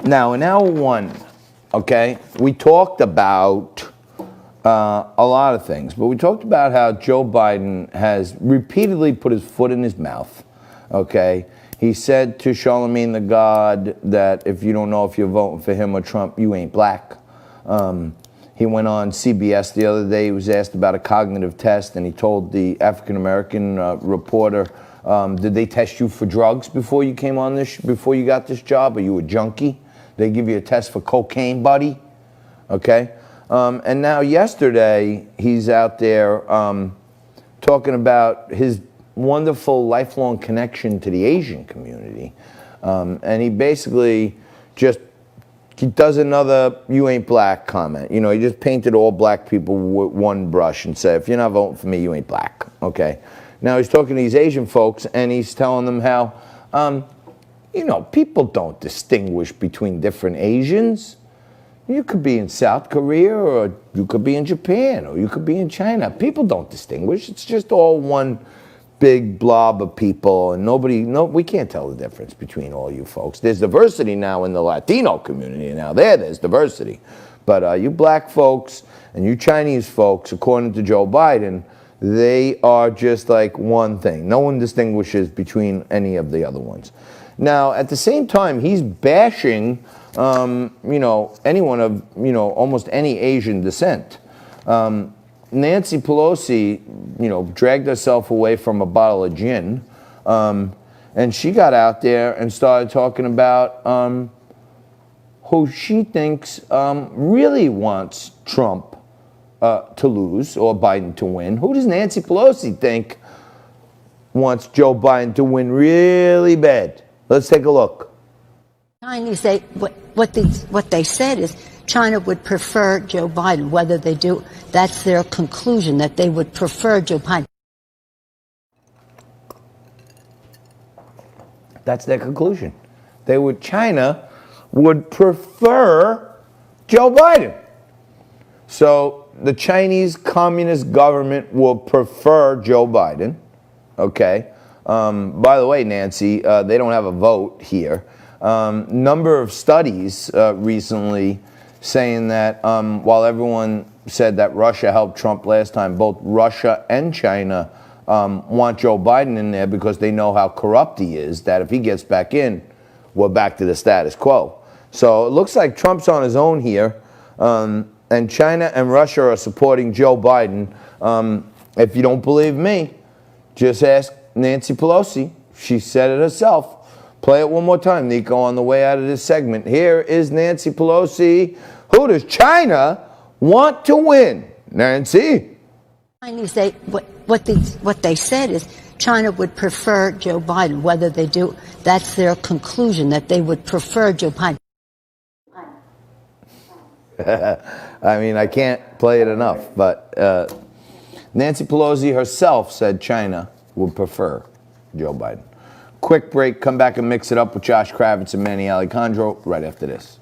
Now, in hour one, okay, we talked about a lot of things, but we talked about how Joe Biden has repeatedly put his foot in his mouth, okay? He said to Charlemagne the God that if you don't know if you're voting for him or Trump, you ain't black. He went on CBS the other day. He was asked about a cognitive test, and he told the African-American reporter, did they test you for drugs before you came on this, before you got this job? Are you a junkie? They give you a test for cocaine, buddy? Okay? And now yesterday, he's out there talking about his wonderful lifelong connection to the Asian community. And he basically just he does another "you ain't black" comment. You know, he just painted all black people with one brush and said, if you're not voting for me, you ain't black. Okay. Now he's talking to these Asian folks, and he's telling them how, you know, people don't distinguish between different Asians. You could be in South Korea, or you could be in Japan, or you could be in China. People don't distinguish. It's just all one big blob of people, and we can't tell the difference between all you folks. There's diversity now in the Latino community. Now there's diversity. But you black folks and you Chinese folks, according to Joe Biden, they are just like one thing. No one distinguishes between any of the other ones. Now, at the same time, he's bashing, you know, anyone of, you know, almost any Asian descent. Nancy Pelosi, you know, dragged herself away from a bottle of gin, and she got out there and started talking about who she thinks really wants Trump to lose or Biden to win. Who does Nancy Pelosi think wants Joe Biden to win really bad? Let's take a look. Chinese, what they said is China would prefer Joe Biden. Whether they do, that's their conclusion, that they would prefer Joe Biden. That's their conclusion. China would prefer Joe Biden. So the Chinese Communist government will prefer Joe Biden. Okay. By the way, Nancy, they don't have a vote here. Number of studies recently saying that while everyone said that Russia helped Trump last time, both Russia and China want Joe Biden in there because they know how corrupt he is, that if he gets back in, we're back to the status quo. So it looks like Trump's on his own here, and China and Russia are supporting Joe Biden. If you don't believe me, just ask Nancy Pelosi. She said it herself. Play it one more time, Nico, on the way out of this segment. Here is Nancy Pelosi. Who does China want to win? Nancy? Chinese, what they said is China would prefer Joe Biden. Whether they do, that's their conclusion, that they would prefer Joe Biden. I mean, I can't play it enough, but Nancy Pelosi herself said China would prefer Joe Biden. Quick break, come back and mix it up with Josh Kravitz and Manny Alicandro right after this.